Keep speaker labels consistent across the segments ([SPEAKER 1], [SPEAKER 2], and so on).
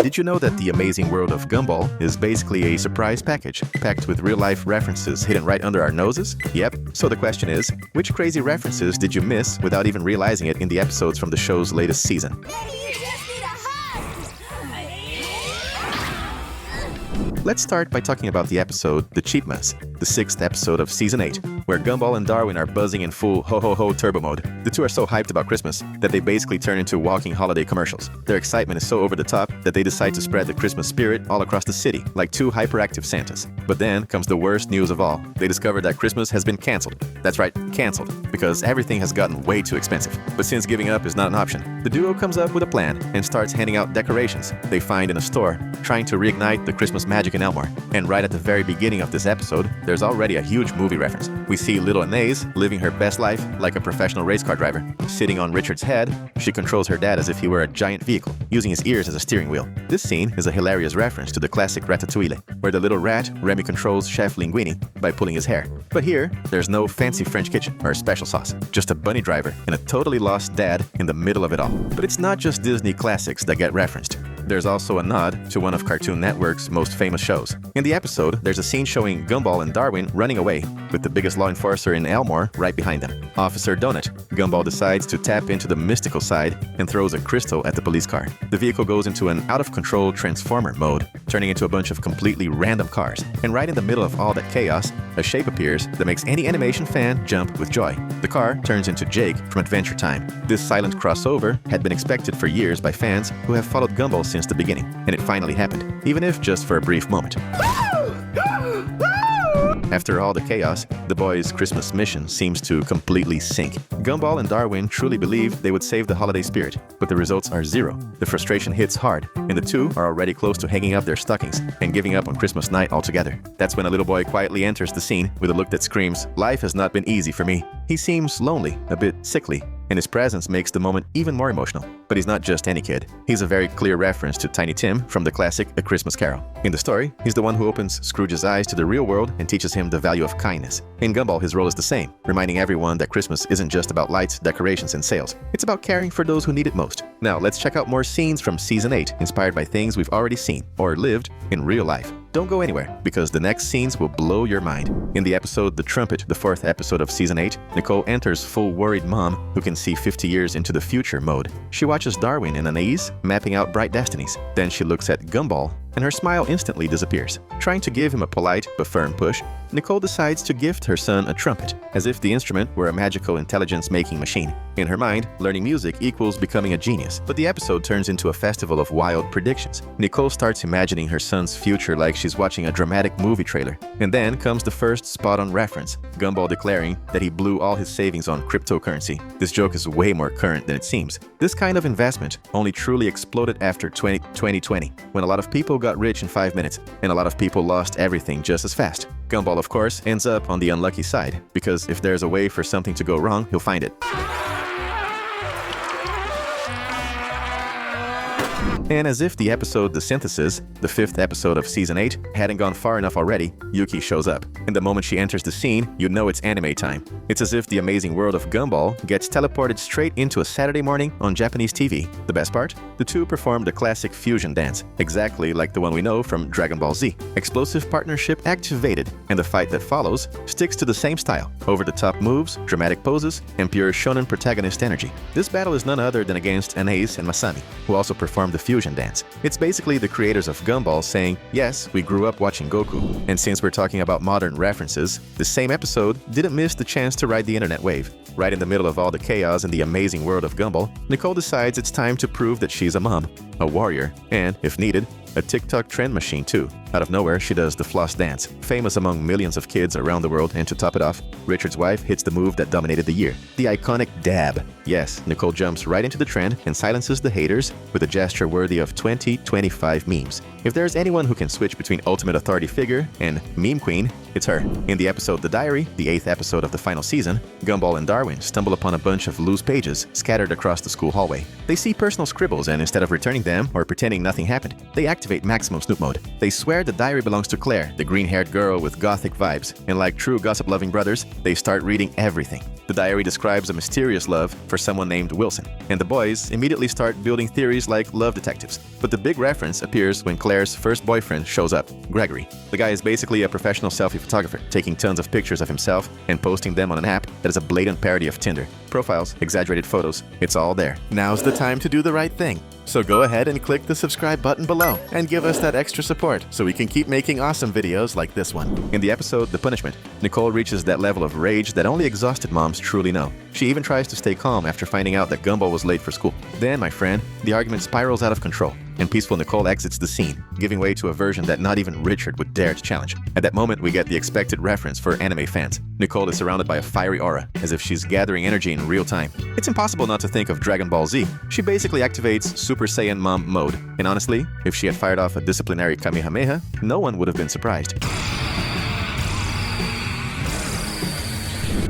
[SPEAKER 1] Did you know that the amazing world of Gumball is basically a surprise package, packed with real-life references hidden right under our noses? Yep. So the question is, which crazy references did you miss without even realizing it in the episodes from the show's latest season? Let's start by talking about the episode The Cheapmas, the 6th episode of Season 8, where Gumball and Darwin are buzzing in full ho-ho-ho turbo mode. The two are so hyped about Christmas that they basically turn into walking holiday commercials. Their excitement is so over the top that they decide to spread the Christmas spirit all across the city, like two hyperactive Santas. But then comes the worst news of all. They discover that Christmas has been cancelled. That's right, cancelled, because everything has gotten way too expensive. But since giving up is not an option, the duo comes up with a plan and starts handing out decorations they find in a store, trying to reignite the Christmas magic in Elmore. And right at the very beginning of this episode, there's already a huge movie reference. We see little Anais living her best life like a professional race car driver. Sitting on Richard's head, she controls her dad as if he were a giant vehicle, using his ears as a steering wheel. This scene is a hilarious reference to the classic Ratatouille, where the little rat, Remy, controls Chef Linguini by pulling his hair. But here, there's no fancy French kitchen or special sauce, just a bunny driver and a totally lost dad in the middle of it all. But it's not just Disney classics that get referenced. There's also a nod to one of Cartoon Network's most famous shows. In the episode, there's a scene showing Gumball and Darwin running away, with the biggest law enforcer in Elmore right behind them, Officer Donut. Gumball decides to tap into the mystical side and throws a crystal at the police car. The vehicle goes into an out-of-control transformer mode, turning into a bunch of completely random cars. And right in the middle of all that chaos, a shape appears that makes any animation fan jump with joy. The car turns into Jake from Adventure Time. This silent crossover had been expected for years by fans who have followed Gumball since the beginning, and it finally happened, even if just for a brief moment. After all the chaos, the boys' Christmas mission seems to completely sink. Gumball and Darwin truly believed they would save the holiday spirit, but the results are zero. The frustration hits hard, and the two are already close to hanging up their stockings and giving up on Christmas night altogether. That's when a little boy quietly enters the scene with a look that screams, "Life has not been easy for me." He seems lonely, a bit sickly, and his presence makes the moment even more emotional. But he's not just any kid. He's a very clear reference to Tiny Tim from the classic A Christmas Carol. In the story, he's the one who opens Scrooge's eyes to the real world and teaches him the value of kindness. In Gumball, his role is the same, reminding everyone that Christmas isn't just about lights, decorations, and sales. It's about caring for those who need it most. Now, let's check out more scenes from Season 8, inspired by things we've already seen or lived in real life. Don't go anywhere, because the next scenes will blow your mind. In the episode The Trumpet, the 4th episode of Season 8, Nicole enters full worried mom who can see 50 years into the future mode. She watches Darwin and Anais mapping out bright destinies. Then she looks at Gumball, and her smile instantly disappears. Trying to give him a polite but firm push, Nicole decides to gift her son a trumpet, as if the instrument were a magical intelligence-making machine. In her mind, learning music equals becoming a genius. But the episode turns into a festival of wild predictions. Nicole starts imagining her son's future like she's watching a dramatic movie trailer. And then comes the first spot-on reference, Gumball declaring that he blew all his savings on cryptocurrency. This joke is way more current than it seems. This kind of investment only truly exploded after 2020, when a lot of people got rich in 5 minutes, and a lot of people lost everything just as fast. Gumball, of course, ends up on the unlucky side, because if there's a way for something to go wrong, he'll find it. And as if the episode The Synthesis, the 5th episode of Season 8, hadn't gone far enough already, Yuki shows up. And the moment she enters the scene, you know it's anime time. It's as if the amazing world of Gumball gets teleported straight into a Saturday morning on Japanese TV. The best part? The two perform the classic fusion dance, exactly like the one we know from Dragon Ball Z. Explosive partnership activated, and the fight that follows sticks to the same style. Over-the-top moves, dramatic poses, and pure shonen protagonist energy. This battle is none other than against Anais and Masami, who also performed the fusion dance. It's basically the creators of Gumball saying, yes, we grew up watching Goku. And since we're talking about modern references, the same episode didn't miss the chance to ride the internet wave. Right in the middle of all the chaos in the amazing world of Gumball, Nicole decides it's time to prove that she's a mom, a warrior, and, if needed, a TikTok trend machine too. Out of nowhere, she does the floss dance, famous among millions of kids around the world, and to top it off, Richard's wife hits the move that dominated the year, the iconic dab. Yes, Nicole jumps right into the trend and silences the haters with a gesture worthy of 2025 memes. If there's anyone who can switch between ultimate authority figure and meme queen, it's her. In the episode The Diary, the 8th episode of the final season, Gumball and Darwin stumble upon a bunch of loose pages scattered across the school hallway. They see personal scribbles, and instead of returning them or pretending nothing happened, they activate maximum Snoop mode. They swear the diary belongs to Claire, the green-haired girl with gothic vibes, and like true gossip-loving brothers, they start reading everything. The diary describes a mysterious love for someone named Wilson, and the boys immediately start building theories like love detectives. But the big reference appears when Claire's first boyfriend shows up, Gregory. The guy is basically a professional selfie photographer, taking tons of pictures of himself and posting them on an app that is a blatant parody of Tinder. Profiles, exaggerated photos, it's all there. Now's the time to do the right thing. So go ahead and click the subscribe button below and give us that extra support so we can keep making awesome videos like this one. In the episode The Punishment, Nicole reaches that level of rage that only exhausted moms truly know. She even tries to stay calm after finding out that Gumball was late for school. Then, my friend, the argument spirals out of control, and peaceful Nicole exits the scene, giving way to a version that not even Richard would dare to challenge. At that moment, we get the expected reference for anime fans. Nicole is surrounded by a fiery aura, as if she's gathering energy in real time. It's impossible not to think of Dragon Ball Z. She basically activates Super Saiyan Mom mode, and honestly, if she had fired off a disciplinary Kamehameha, no one would have been surprised.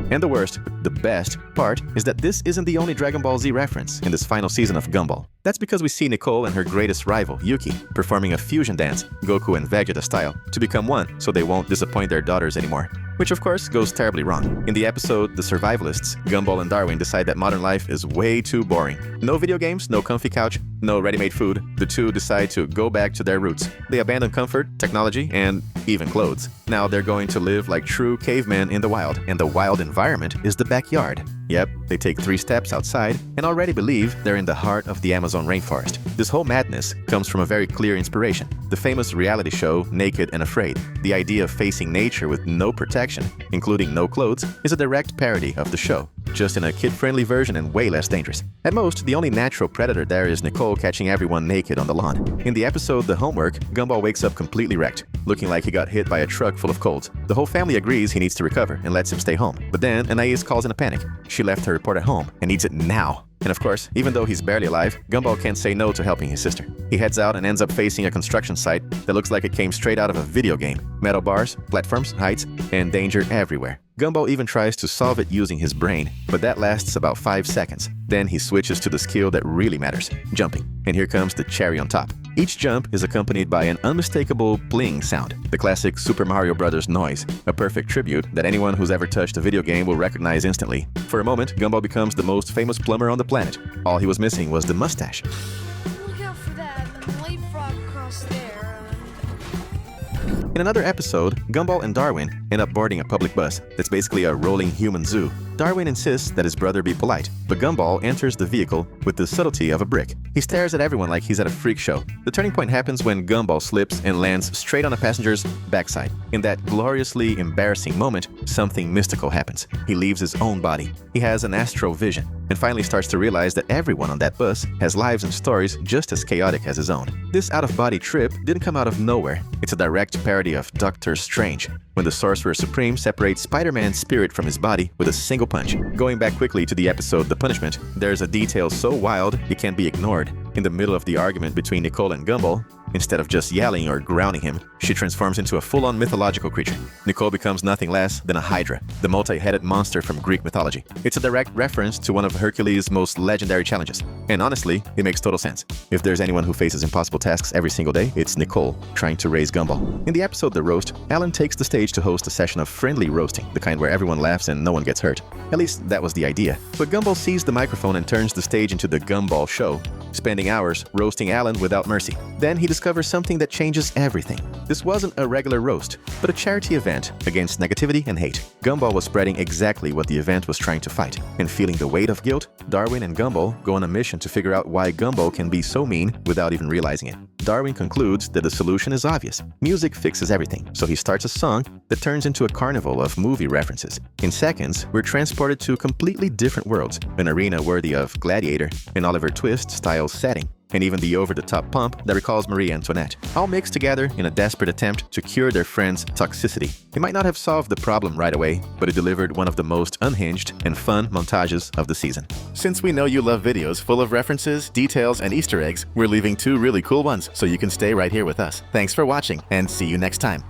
[SPEAKER 1] And the worst, the best part is that this isn't the only Dragon Ball Z reference in this final season of Gumball. That's because we see Nicole and her greatest rival, Yuki, performing a fusion dance, Goku and Vegeta style, to become one so they won't disappoint their daughters anymore. Which of course goes terribly wrong. In the episode The Survivalists, Gumball and Darwin decide that modern life is way too boring. No video games, no comfy couch, no ready-made food. The two decide to go back to their roots. They abandon comfort, technology, and even clothes. Now they're going to live like true cavemen in the wild, and the wild environment is the backyard. Yep, they take 3 steps outside and already believe they're in the heart of the Amazon rainforest. This whole madness comes from a very clear inspiration: the famous reality show Naked and Afraid. The idea of facing nature with no protection, including no clothes, is a direct parody of the show, just in a kid-friendly version and way less dangerous. At most, the only natural predator there is Nicole catching everyone naked on the lawn. In the episode The Homework, Gumball wakes up completely wrecked, looking like he got hit by a truck full of colds. The whole family agrees he needs to recover and lets him stay home. But then Anais calls in a panic. She left her report at home and needs it now. And of course, even though he's barely alive, Gumball can't say no to helping his sister. He heads out and ends up facing a construction site that looks like it came straight out of a video game. Metal bars, platforms, heights, and danger everywhere. Gumball even tries to solve it using his brain, but that lasts about 5 seconds. Then he switches to the skill that really matters, jumping. And here comes the cherry on top. Each jump is accompanied by an unmistakable bling sound, the classic Super Mario Bros. Noise, a perfect tribute that anyone who's ever touched a video game will recognize instantly. For a moment, Gumball becomes the most famous plumber on the planet. All he was missing was the mustache.
[SPEAKER 2] Look out for that leapfrog across there.
[SPEAKER 1] In another episode, Gumball and Darwin end up boarding a public bus that's basically a rolling human zoo. Darwin insists that his brother be polite, but Gumball enters the vehicle with the subtlety of a brick. He stares at everyone like he's at a freak show. The turning point happens when Gumball slips and lands straight on a passenger's backside. In that gloriously embarrassing moment, something mystical happens. He leaves his own body. He has an astral vision and finally starts to realize that everyone on that bus has lives and stories just as chaotic as his own. This out-of-body trip didn't come out of nowhere. It's a direct parody of Doctor Strange, when the Sorcerer Supreme separates Spider-Man's spirit from his body with a single punch. Going back quickly to the episode The Punishment, there's a detail so wild it can't be ignored. In the middle of the argument between Nicole and Gumball, instead of just yelling or grounding him, she transforms into a full-on mythological creature. Nicole becomes nothing less than a Hydra, the multi-headed monster from Greek mythology. It's a direct reference to one of Hercules' most legendary challenges. And honestly, it makes total sense. If there's anyone who faces impossible tasks every single day, it's Nicole, trying to raise Gumball. In the episode The Roast, Alan takes the stage to host a session of friendly roasting, the kind where everyone laughs and no one gets hurt. At least that was the idea. But Gumball sees the microphone and turns the stage into the Gumball Show, spending hours roasting Alan without mercy. Then he discovers something that changes everything. This wasn't a regular roast, but a charity event against negativity and hate. Gumball was spreading exactly what the event was trying to fight. And feeling the weight of guilt, Darwin and Gumball go on a mission to figure out why Gumball can be so mean without even realizing it. Darwin concludes that the solution is obvious. Music fixes everything, so he starts a song that turns into a carnival of movie references. In seconds, we're transported to completely different worlds, an arena worthy of Gladiator, an Oliver Twist-style setting, and even the over-the-top pump that recalls Marie Antoinette, all mixed together in a desperate attempt to cure their friend's toxicity. It might not have solved the problem right away, but it delivered one of the most unhinged and fun montages of the season. Since we know you love videos full of references, details, and Easter eggs, we're leaving 2 really cool ones so you can stay right here with us. Thanks for watching, and see you next time.